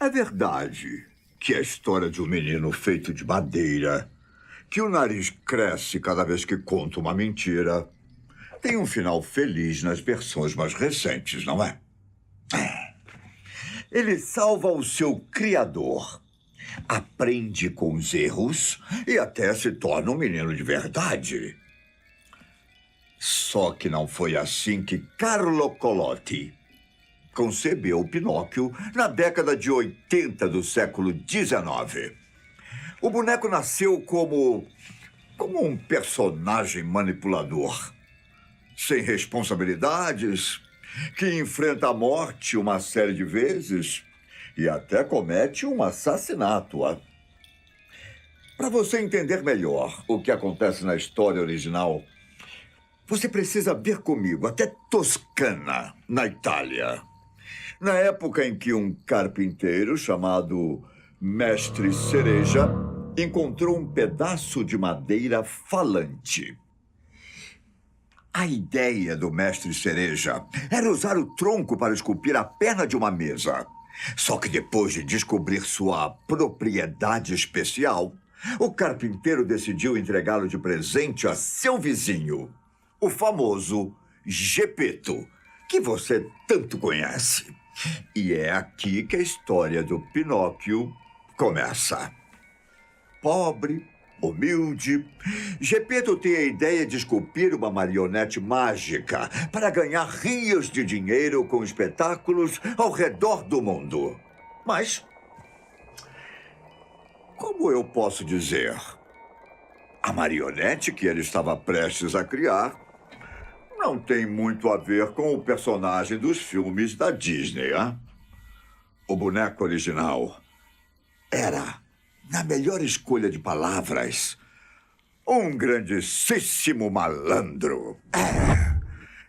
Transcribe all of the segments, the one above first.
É verdade que a história de um menino feito de madeira, que o nariz cresce cada vez que conta uma mentira, tem um final feliz nas versões mais recentes, não é? Ele salva o seu criador, aprende com os erros e até se torna um menino de verdade. Só que não foi assim que Carlo Collodi concebeu Pinóquio na década de 80 do século XIX. O boneco nasceu como um personagem manipulador, sem responsabilidades, que enfrenta a morte uma série de vezes e até comete um assassinato. Para você entender melhor o que acontece na história original, você precisa vir comigo até Toscana, na Itália. Na época em que um carpinteiro chamado Mestre Cereja encontrou um pedaço de madeira falante. A ideia do Mestre Cereja era usar o tronco para esculpir a perna de uma mesa. Só que depois de descobrir sua propriedade especial, o carpinteiro decidiu entregá-lo de presente a seu vizinho, o famoso Gepeto, que você tanto conhece. E é aqui que a história do Pinóquio começa. Pobre, humilde, Gepeto tem a ideia de esculpir uma marionete mágica para ganhar rios de dinheiro com espetáculos ao redor do mundo. Mas, como eu posso dizer, a marionete que ele estava prestes a criar não tem muito a ver com o personagem dos filmes da Disney, hein? O boneco original era, na melhor escolha de palavras, um grandíssimo malandro.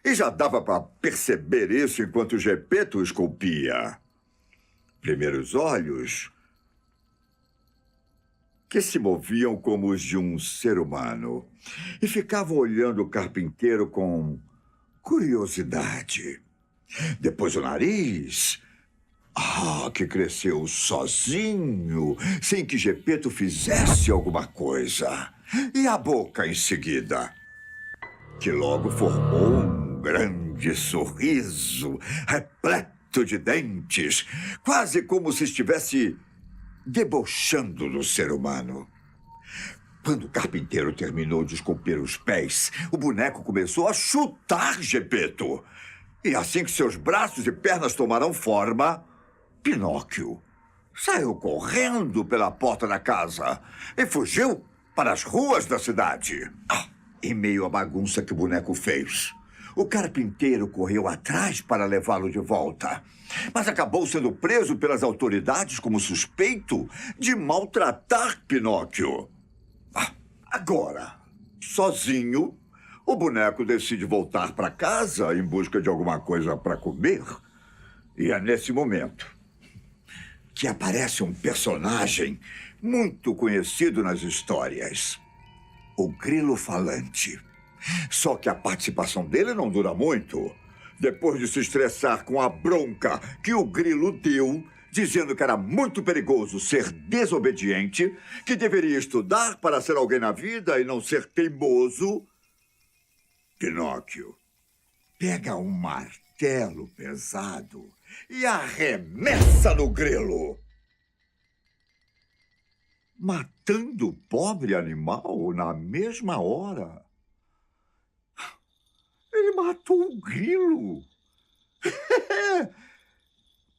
E já dava para perceber isso enquanto Gepeto esculpia. Primeiros olhos que se moviam como os de um ser humano e ficavam olhando o carpinteiro com curiosidade. Depois o nariz, que cresceu sozinho, sem que Gepeto fizesse alguma coisa. E a boca em seguida, que logo formou um grande sorriso, repleto de dentes, quase como se estivesse debochando do ser humano. Quando o carpinteiro terminou de esculpir os pés, o boneco começou a chutar Gepeto. E assim que seus braços e pernas tomaram forma, Pinóquio saiu correndo pela porta da casa e fugiu para as ruas da cidade. Em meio à bagunça que o boneco fez, o carpinteiro correu atrás para levá-lo de volta, mas acabou sendo preso pelas autoridades como suspeito de maltratar Pinóquio. Agora, sozinho, o boneco decide voltar para casa em busca de alguma coisa para comer. E é nesse momento que aparece um personagem muito conhecido nas histórias: o Grilo Falante. Só que a participação dele não dura muito. Depois de se estressar com a bronca que o Grilo deu, dizendo que era muito perigoso ser desobediente, que deveria estudar para ser alguém na vida e não ser teimoso, Pinóquio pega um martelo pesado e arremessa no Grilo, matando o pobre animal na mesma hora. Ele matou o Grilo.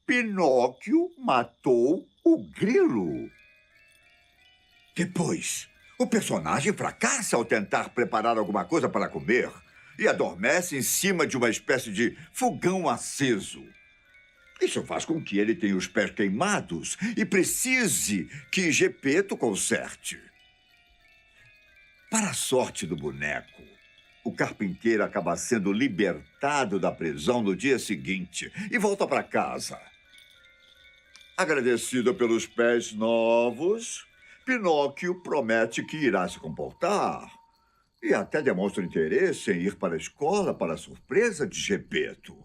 Pinóquio matou o Grilo. Depois, o personagem fracassa ao tentar preparar alguma coisa para comer e adormece em cima de uma espécie de fogão aceso. Isso faz com que ele tenha os pés queimados e precise que Gepeto conserte. Para a sorte do boneco, o carpinteiro acaba sendo libertado da prisão no dia seguinte e volta para casa. Agradecido pelos pés novos, Pinóquio promete que irá se comportar e até demonstra interesse em ir para a escola para a surpresa de Gepeto.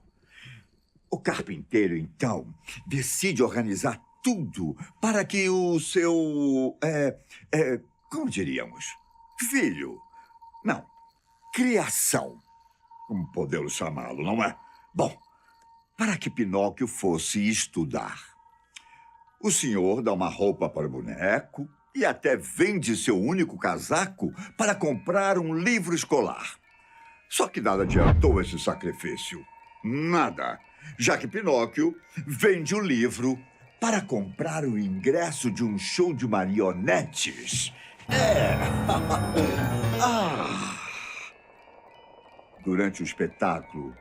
O carpinteiro, então, decide organizar tudo para que o seu... como diríamos? Filho. Não, criação. Como podemos chamá-lo, não é? Bom, para que Pinóquio fosse estudar. O senhor dá uma roupa para o boneco e até vende seu único casaco para comprar um livro escolar. Só que nada adiantou esse sacrifício. Nada. Já que Pinóquio vende o livro para comprar o ingresso de um show de marionetes. Durante o espetáculo,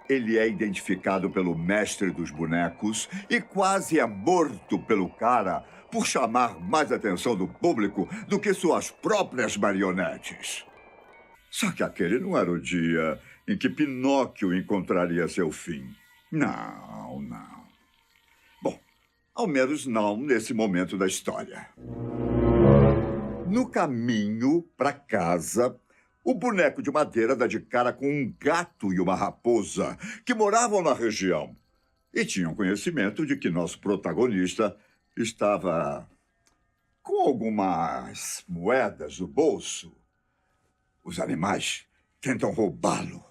ele é identificado pelo mestre dos bonecos e quase é morto pelo cara por chamar mais atenção do público do que suas próprias marionetes. Só que aquele não era o dia em que Pinóquio encontraria seu fim. Não, não. Bom, ao menos não nesse momento da história. No caminho para casa, o boneco de madeira dá de cara com um gato e uma raposa que moravam na região e tinham conhecimento de que nosso protagonista estava com algumas moedas no bolso. Os animais tentam roubá-lo,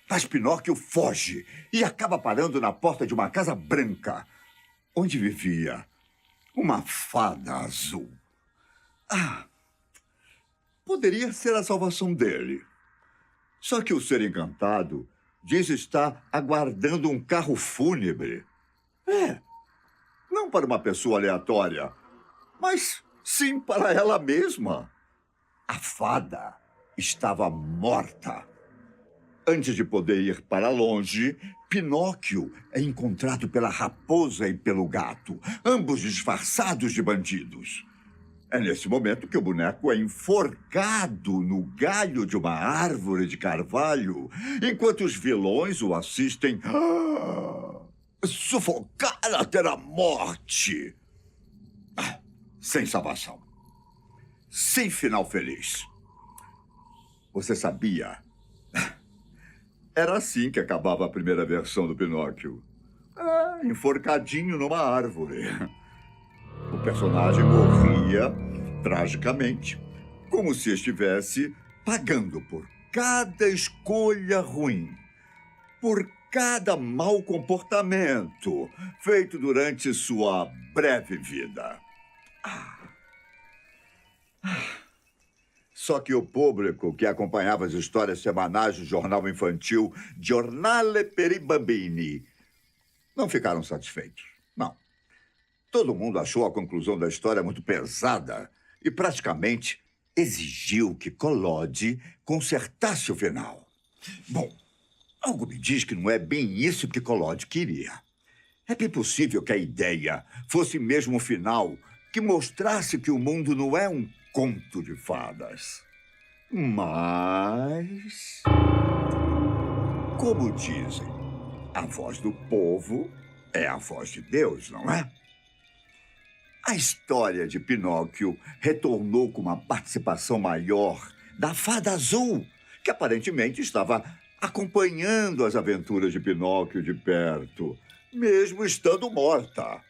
mas Pinóquio foge e acaba parando na porta de uma casa branca, onde vivia uma fada azul. Poderia ser a salvação dele. Só que o ser encantado diz estar aguardando um carro fúnebre. Não para uma pessoa aleatória, mas sim para ela mesma. A fada estava morta. Antes de poder ir para longe, Pinóquio é encontrado pela raposa e pelo gato, ambos disfarçados de bandidos. É nesse momento que o boneco é enforcado no galho de uma árvore de carvalho, enquanto os vilões o assistem sufocar até a morte. Sem salvação. Sem final feliz. Você sabia? Era assim que acabava a primeira versão do Pinóquio. Enforcadinho numa árvore. O personagem morria tragicamente, como se estivesse pagando por cada escolha ruim, por cada mau comportamento feito durante sua breve vida. Só que o público que acompanhava as histórias semanais do jornal infantil Giornale per i Bambini não ficaram satisfeitos. Não. Todo mundo achou a conclusão da história muito pesada e praticamente exigiu que Collodi consertasse o final. Bom, algo me diz que não é bem isso que Collodi queria. É bem possível que a ideia fosse mesmo um final que mostrasse que o mundo não é um conto de fadas. Mas, como dizem, a voz do povo é a voz de Deus, não é? A história de Pinóquio retornou com uma participação maior da Fada Azul, que aparentemente estava acompanhando as aventuras de Pinóquio de perto, mesmo estando morta.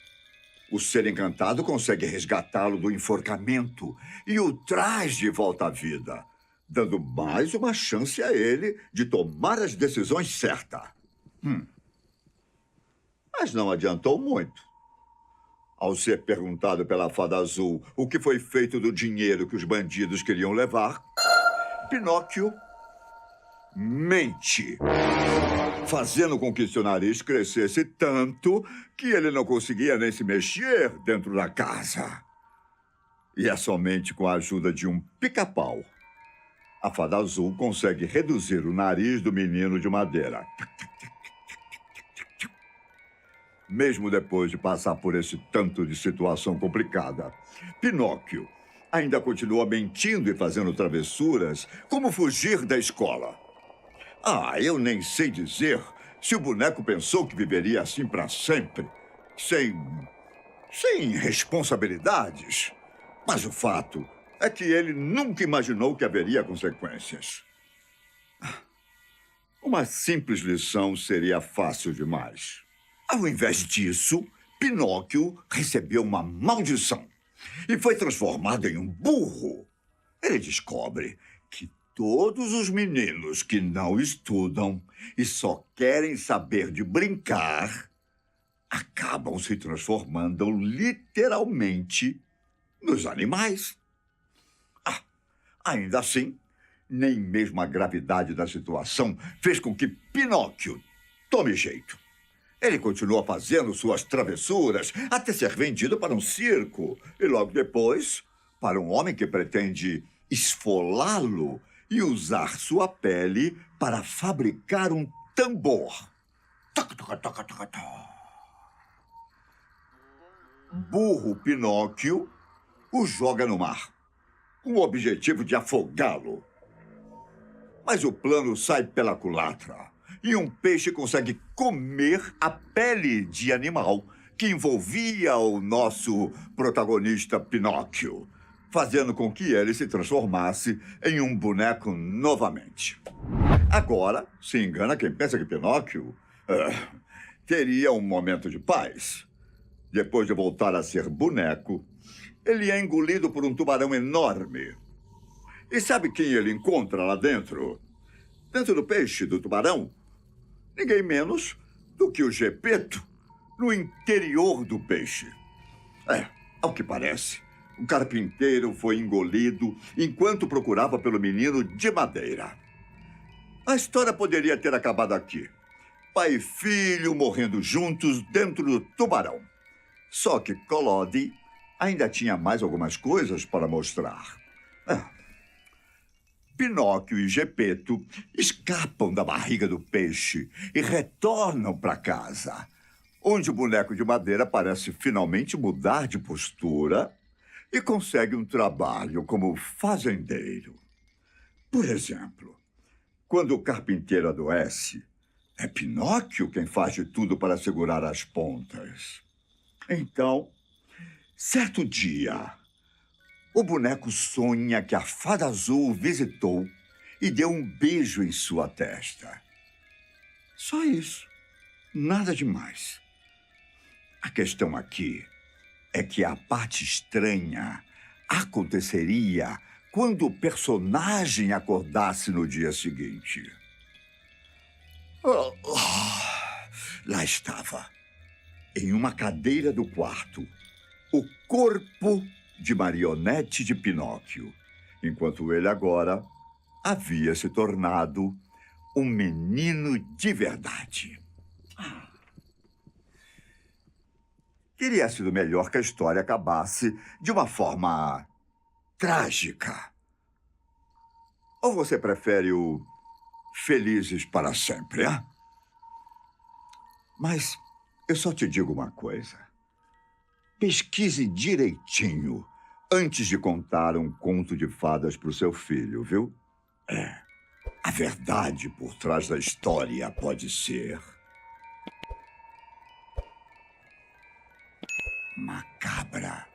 O ser encantado consegue resgatá-lo do enforcamento e o traz de volta à vida, dando mais uma chance a ele de tomar as decisões certas. Mas não adiantou muito. Ao ser perguntado pela Fada Azul o que foi feito do dinheiro que os bandidos queriam levar, Pinóquio mente, fazendo com que seu nariz crescesse tanto que ele não conseguia nem se mexer dentro da casa. E é somente com a ajuda de um pica-pau a Fada Azul consegue reduzir o nariz do menino de madeira. Mesmo depois de passar por esse tanto de situação complicada, Pinóquio ainda continua mentindo e fazendo travessuras, como fugir da escola. Eu nem sei dizer se o boneco pensou que viveria assim para sempre, sem responsabilidades. Mas o fato é que ele nunca imaginou que haveria consequências. Uma simples lição seria fácil demais. Ao invés disso, Pinóquio recebeu uma maldição e foi transformado em um burro. Ele descobre que todos os meninos que não estudam e só querem saber de brincar acabam se transformando literalmente nos animais. Ainda assim, nem mesmo a gravidade da situação fez com que Pinóquio tome jeito. Ele continua fazendo suas travessuras até ser vendido para um circo e logo depois para um homem que pretende esfolá-lo e usar sua pele para fabricar um tambor. Toca, toca, toca, toca, toca. Burro Pinóquio o joga no mar, com o objetivo de afogá-lo. Mas o plano sai pela culatra e um peixe consegue comer a pele de animal que envolvia o nosso protagonista Pinóquio, fazendo com que ele se transformasse em um boneco novamente. Agora, se engana quem pensa que Pinóquio teria um momento de paz. Depois de voltar a ser boneco, ele é engolido por um tubarão enorme. E sabe quem ele encontra lá dentro? Dentro do peixe, do tubarão? Ninguém menos do que o Gepeto, no interior do peixe. Ao que parece, o carpinteiro foi engolido enquanto procurava pelo menino de madeira. A história poderia ter acabado aqui. Pai e filho morrendo juntos dentro do tubarão. Só que Collodi ainda tinha mais algumas coisas para mostrar. Pinóquio e Gepeto escapam da barriga do peixe e retornam para casa, onde o boneco de madeira parece finalmente mudar de postura e consegue um trabalho como fazendeiro. Por exemplo, quando o carpinteiro adoece, é Pinóquio quem faz de tudo para segurar as pontas. Então, certo dia, o boneco sonha que a Fada Azul o visitou e deu um beijo em sua testa. Só isso. Nada demais. A questão aqui é que a parte estranha aconteceria quando o personagem acordasse no dia seguinte. Lá estava, em uma cadeira do quarto, o corpo de marionete de Pinóquio, enquanto ele agora havia se tornado um menino de verdade. Teria sido melhor que a história acabasse de uma forma trágica. Ou você prefere o felizes para sempre, hein? Mas eu só te digo uma coisa. Pesquise direitinho antes de contar um conto de fadas para o seu filho, viu? A verdade por trás da história pode ser macabra.